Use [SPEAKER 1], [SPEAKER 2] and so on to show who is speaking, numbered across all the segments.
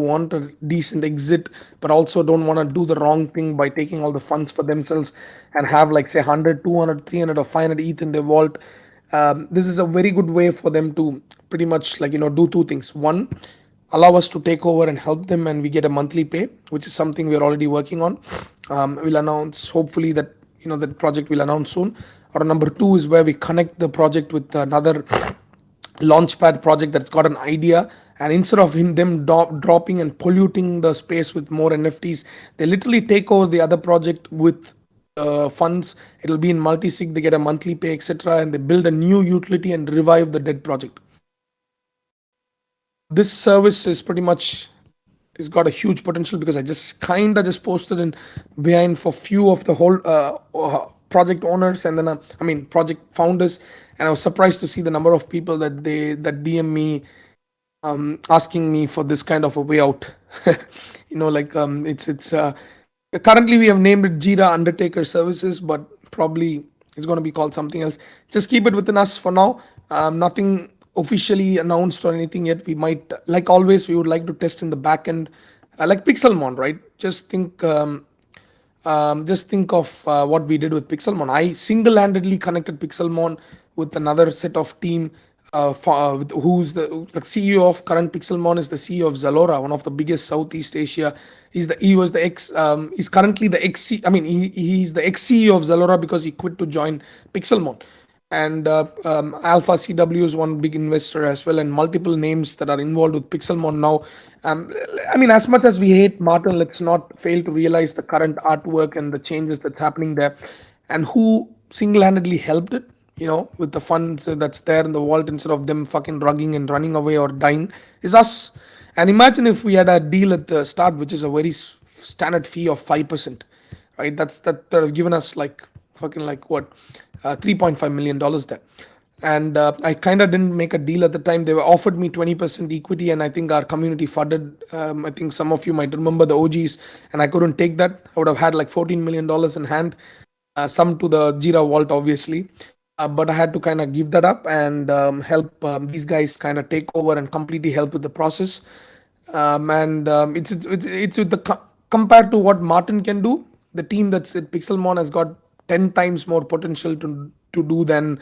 [SPEAKER 1] want a decent exit, but also don't want to do the wrong thing by taking all the funds for themselves and have like say 100, 200, 300, or 500 ETH in their vault. This is a very good way for them to pretty much like do two things. One, allow us to take over and help them, and we get a monthly pay, which is something we're already working on. We'll announce hopefully that that project will announce soon. Or number two is where we connect the project with another launchpad project that's got an idea, and instead of dropping and polluting the space with more NFTs, they literally take over the other project with funds. It'll be in multi-sig, they get a monthly pay, etc., and they build a new utility and revive the dead project. This service is pretty much, it's got a huge potential, because I just kind of just posted in behind for few of the whole project owners, and then I mean project founders, and I was surprised to see the number of people that DM me, asking me for this kind of a way out. It's currently we have named it Jira Undertaker Services, but probably it's going to be called something else. Just keep it within us for now. Nothing officially announced or anything yet. We might, like always, we would like to test in the back end, like Pixelmon, right? Just think of what we did with Pixelmon. I single-handedly connected Pixelmon with another set of team. Who's the CEO of current Pixelmon is the CEO of Zalora, one of the biggest Southeast Asia. He's currently the ex. I mean, he's the ex CEO of Zalora because he quit to join Pixelmon. And Alpha CW is one big investor as well, and multiple names that are involved with Pixelmon now. I mean, as much as we hate Martin, let's not fail to realize the current artwork and the changes that's happening there, and who single-handedly helped it. With the funds that's there in the vault, instead of them fucking rugging and running away or dying, is us. And imagine if we had a deal at the start, which is a very standard fee of 5%, right? That have given us like fucking like what, $3.5 million there. And I kind of didn't make a deal at the time. They were offered me 20% equity, and I think our community funded. I think some of you might remember the OGs, and I couldn't take that. I would have had like $14 million in hand, some to the Jira vault, obviously. But I had to kind of give that up and help these guys kind of take over and completely help with the process. And it's with the compared to what Martin can do, the team that's at Pixelmon has got 10 times more potential to do than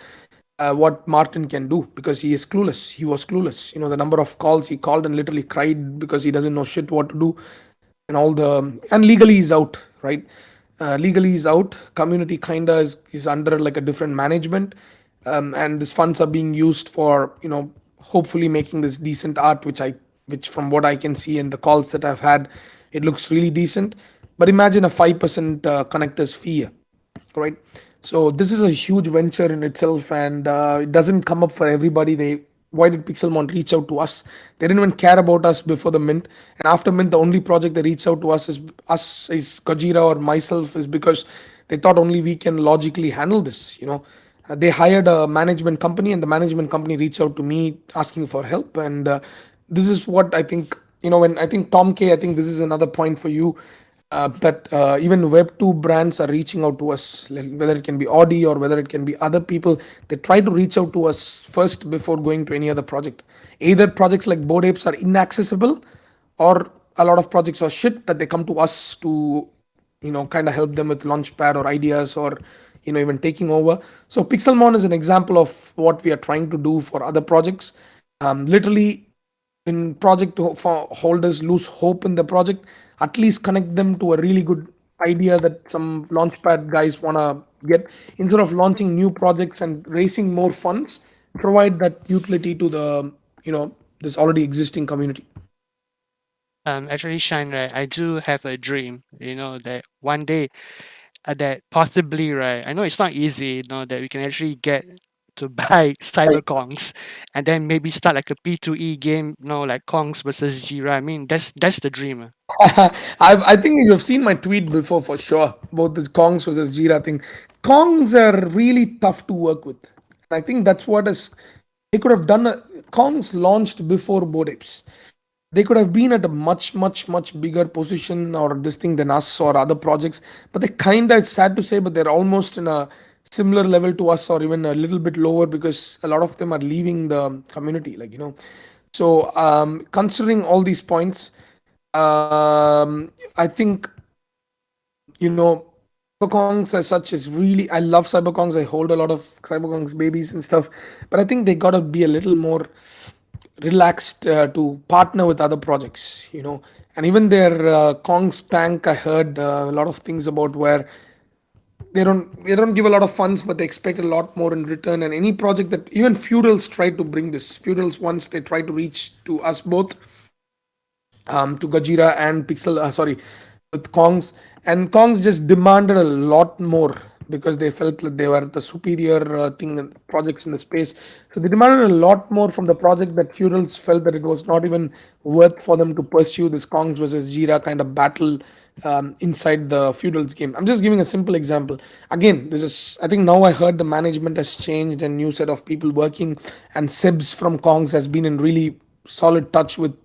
[SPEAKER 1] what Martin can do, because he is clueless. He was clueless. The number of calls he called and literally cried because he doesn't know shit what to do, and legally he's out, right? Legally he's out. Community kinda is under like a different management, and these funds are being used for hopefully making this decent art, which from what I can see and the calls that I've had, it looks really decent. But imagine a 5% connectors fee, right? So this is a huge venture in itself, and it doesn't come up for everybody. Why did Pixelmon reach out to us? They didn't even care about us before the mint, and after mint, the only project they reached out to is Gojira or myself, is because they thought only we can logically handle this. They hired a management company, and the management company reached out to me asking for help, and this is what I think. When I think Tom K, I think this is another point for you, that even Web2 brands are reaching out to us, whether it can be Audi or whether it can be other people. They try to reach out to us first before going to any other project. Either projects like Bored Apes are inaccessible, or a lot of projects are shit that they come to us to, kind of help them with launchpad or ideas, or even taking over. So Pixelmon is an example of what we are trying to do for other projects. Literally, when holders lose hope in the project, at least connect them to a really good idea that some launchpad guys want to get. Instead of launching new projects and raising more funds, provide that utility to the this already existing community.
[SPEAKER 2] Actually, Shine, right? I do have a dream, that one day, that possibly, right? I know it's not easy, that we can actually get to buy cyberkongs, and then maybe start like a P2E game, like Kongs versus Jira. I mean, that's the dream.
[SPEAKER 1] I think you've seen my tweet before for sure about this Kongs versus Jira thing. Kongs are really tough to work with. And I think that's what is they could have done. Kongs launched before Bored Apes. They could have been at a much, much, much bigger position or this thing than us or other projects. But they kind of, it's sad to say, but they're almost in a similar level to us, or even a little bit lower, because a lot of them are leaving the community. So considering all these points, I think cyberkongs as such is really, I love cyberkongs. I hold a lot of cyberkongs babies and stuff, but I think they gotta be a little more relaxed to partner with other projects, and even their kongs tank, I heard a lot of things about where they don't give a lot of funds, but they expect a lot more in return. And any project that even feudals try to bring this, feudals once they try to reach to us both, to Gajira and Pixel, sorry, with Kongs. And Kongs just demanded a lot more because they felt that they were the superior projects in the space. So they demanded a lot more from the project that feudals felt that it was not even worth for them to pursue this Kongs versus Jira kind of battle inside the feudals game. I'm just giving a simple example. Again, this is, I think now I heard the management has changed and new set of people working, and Sebs from Kongs has been in really solid touch with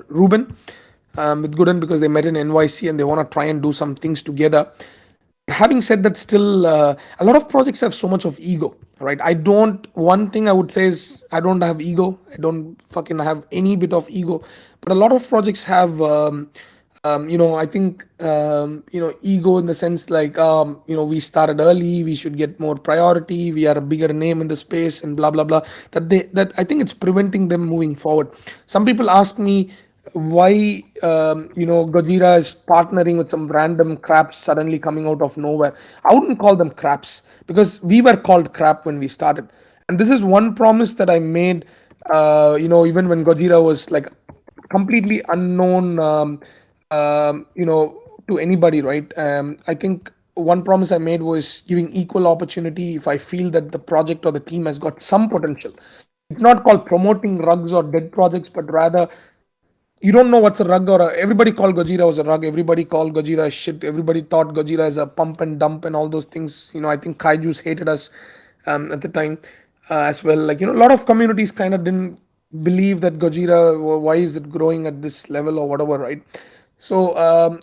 [SPEAKER 1] Ruben, with Gooden, because they met in NYC and they want to try and do some things together. Having said that, still a lot of projects have so much of ego, right? I don't, one thing I would say is I don't have ego. I don't fucking have any bit of ego, but a lot of projects have I think ego in the sense like we started early, we should get more priority, we are a bigger name in the space and blah blah blah, that I think it's preventing them moving forward. Some people ask me why Gojira is partnering with some random craps suddenly coming out of nowhere. I wouldn't call them craps because we were called crap when we started, and this is one promise that I made. Even when Gojira was like completely unknown, to anybody, right? I think one promise I made was giving equal opportunity if I feel that the project or the team has got some potential. It's not called promoting rugs or dead projects, but rather you don't know what's a rug or everybody called Gojira was a rug. Everybody called Gojira shit. Everybody thought Gojira is a pump and dump and all those things. I think Kaiju's hated us at the time as well. Like, a lot of communities kind of didn't believe that Gojira, why is it growing at this level or whatever, right? So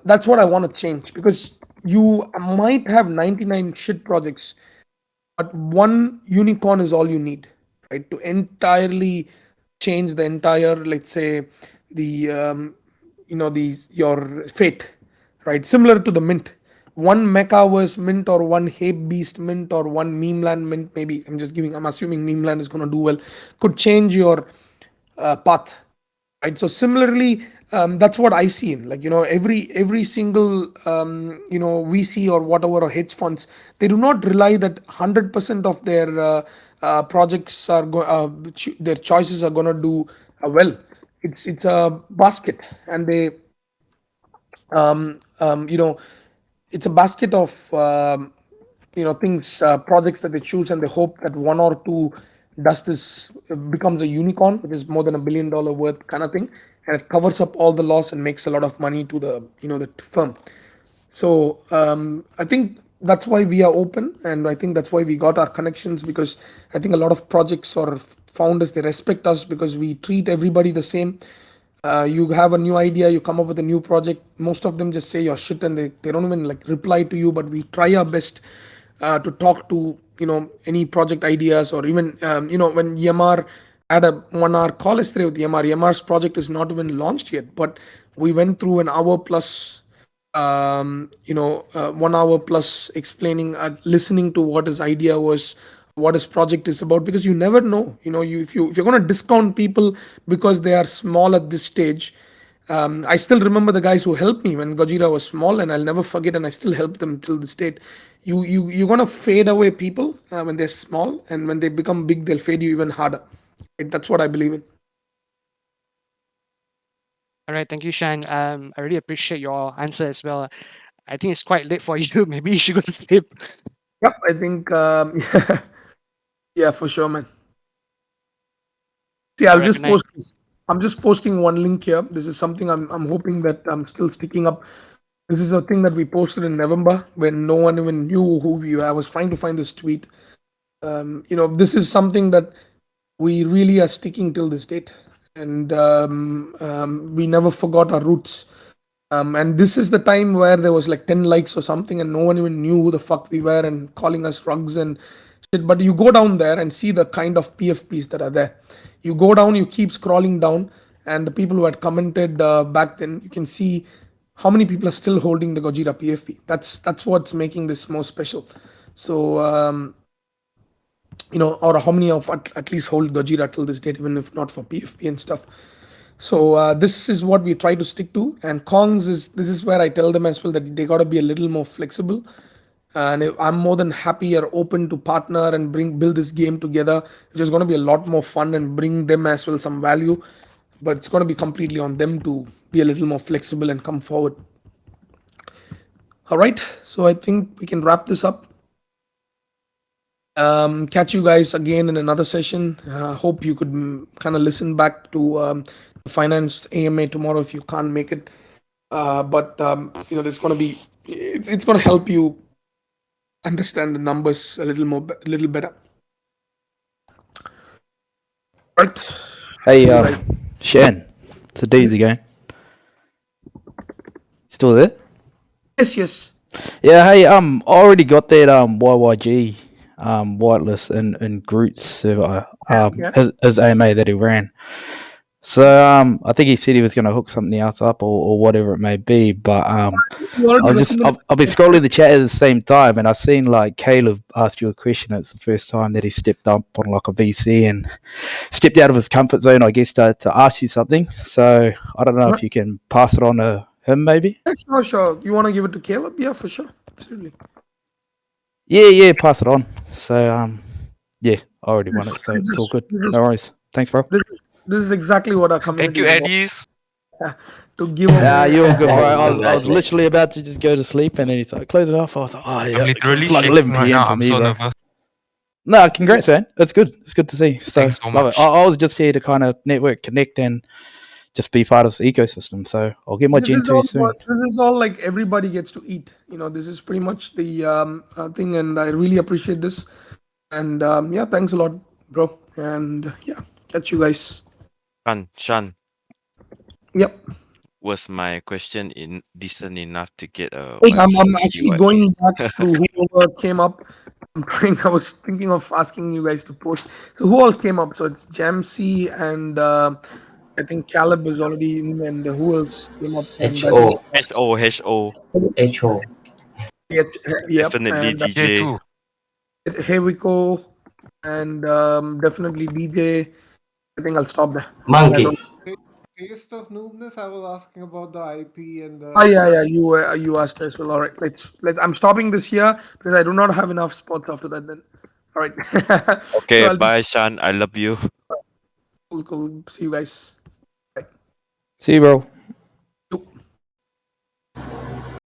[SPEAKER 1] that's what I want to change, because you might have 99 shit projects, but one unicorn is all you need, right, to entirely change the entire, let's say, the your fate, right? Similar to the mint, one mechaverse mint or one Hape Beast mint or one Memeland mint, maybe I'm assuming Memeland is going to do well, could change your path, right? So similarly, that's what I see in, like, every single VC or whatever, or hedge funds, they do not rely that 100% of their projects are their choices are going to do well. It's a basket, and they um, um, you know it's a basket of things, projects that they choose, and they hope that one or two does this, becomes a unicorn, which is more than $1 billion worth kind of thing, and it covers up all the loss and makes a lot of money to the firm. So I think that's why we are open, and I think that's why we got our connections, because I think a lot of projects or founders, they respect us because we treat everybody the same. You have a new idea, you come up with a new project, most of them just say your shit, and they don't even like reply to you, but we try our best to talk to any project ideas, or even when Yamar had a 1 hour call yesterday with Yamar. Yamar's project is not even launched yet, but we went through an hour plus 1 hour plus explaining, listening to what his idea was, what his project is about, because you never know, if you're going to discount people because they are small at this stage. I still remember the guys who helped me when Gojira was small, and I'll never forget, and I still help them till this date. You're going to fade away people when they're small, and when they become big, they'll fade you even harder, right? That's what I believe in.
[SPEAKER 2] All right, thank you, Shan. I really appreciate your answer as well. I think it's quite late for you. Maybe you should go to sleep.
[SPEAKER 1] Yep, I think yeah, for sure, man. See,
[SPEAKER 2] All
[SPEAKER 1] I'll
[SPEAKER 2] right, good
[SPEAKER 1] just
[SPEAKER 2] night.
[SPEAKER 1] post this. I'm just posting one link here. This is something I'm hoping that I'm still sticking up. This is a thing that we posted in November when no one even knew who we were. I was trying to find this tweet. This is something that we really are sticking till this date, and we never forgot our roots. And this is the time where there was like 10 likes or something, and no one even knew who the fuck we were and calling us rugs and shit. But you go down there and see the kind of PFPs that are there. You go down, you keep scrolling down, and the people who had commented back then, you can see how many people are still holding the Gojira PFP. That's what's making this more special. So or how many of at least hold Gojira till this date, even if not for PFP and stuff. So this is what we try to stick to. And Kongs this is where I tell them as well that they got to be a little more flexible. And I'm more than happy or open to partner and build this game together, which is going to be a lot more fun and bring them as well some value. But it's going to be completely on them to be a little more flexible and come forward. All right, so I think we can wrap this up. Catch you guys again in another session. Hope you could kind of listen back to the finance AMA tomorrow if you can't make it. But there's going to be it's going to help you understand the numbers a little better. Right.
[SPEAKER 3] Hey, Shan, it's a D's again. Still there?
[SPEAKER 1] Yes.
[SPEAKER 3] Yeah. Hey, I already got that YYG whitelist in Groot's server, his AMA that he ran. So I think he said he was going to hook something else up or whatever it may be. But I've been scrolling the chat at the same time, and I've seen like Caleb asked you a question. It's the first time that he stepped up on like a VC and stepped out of his comfort zone, I guess, to ask you something. So I don't know if you can pass it on to him, maybe.
[SPEAKER 1] Sure. You want to give it to Caleb? Yeah, for sure. Absolutely.
[SPEAKER 3] Yeah, pass it on. So yeah, I already won it, so it's all good. No worries. Thanks, bro.
[SPEAKER 1] This is exactly what our community.
[SPEAKER 4] Thank you, Eddies.
[SPEAKER 1] To give away.
[SPEAKER 3] You're good, bro. I was literally about to just go to sleep, and then he's like, close it off. I was like, oh yeah.
[SPEAKER 4] I'm literally
[SPEAKER 3] it's like
[SPEAKER 4] shaking
[SPEAKER 3] 11
[SPEAKER 4] right
[SPEAKER 3] p.m.
[SPEAKER 4] now.
[SPEAKER 3] for
[SPEAKER 4] I'm
[SPEAKER 3] me,
[SPEAKER 4] so
[SPEAKER 3] bro.
[SPEAKER 4] nervous.
[SPEAKER 3] No, congrats, man. It's good. It's good to see. So,
[SPEAKER 4] Thanks so
[SPEAKER 3] love
[SPEAKER 4] much.
[SPEAKER 3] it. I was just here to kind of network, connect, and just be part of this ecosystem. So I'll get my Gen 2 soon.
[SPEAKER 1] This is all like everybody gets to eat. This is pretty much the thing, and I really appreciate this. And yeah, thanks a lot, bro. And yeah, catch you guys.
[SPEAKER 5] Shan,
[SPEAKER 1] Yep.
[SPEAKER 5] was my question decent enough to get a?
[SPEAKER 1] I'm actually going back to whoever came up. I was thinking of asking you guys to post. So who all came up? So it's Jamsey and I think Caleb is already in, and who else came up?
[SPEAKER 6] HO.
[SPEAKER 5] HO.
[SPEAKER 1] Yeah,
[SPEAKER 5] Definitely
[SPEAKER 1] and
[SPEAKER 5] DJ.
[SPEAKER 1] here we go, and definitely DJ. I think I'll stop there.
[SPEAKER 6] Monkey.
[SPEAKER 7] Taste of Noobness, I was asking about the IP and the.
[SPEAKER 1] Oh yeah, you asked as well. All right, let's. I'm stopping this here because I do not have enough spots after that. Then, all right.
[SPEAKER 5] Okay, so bye, Shan. I love you.
[SPEAKER 1] Cool. See you guys. Bye.
[SPEAKER 3] See you, bro.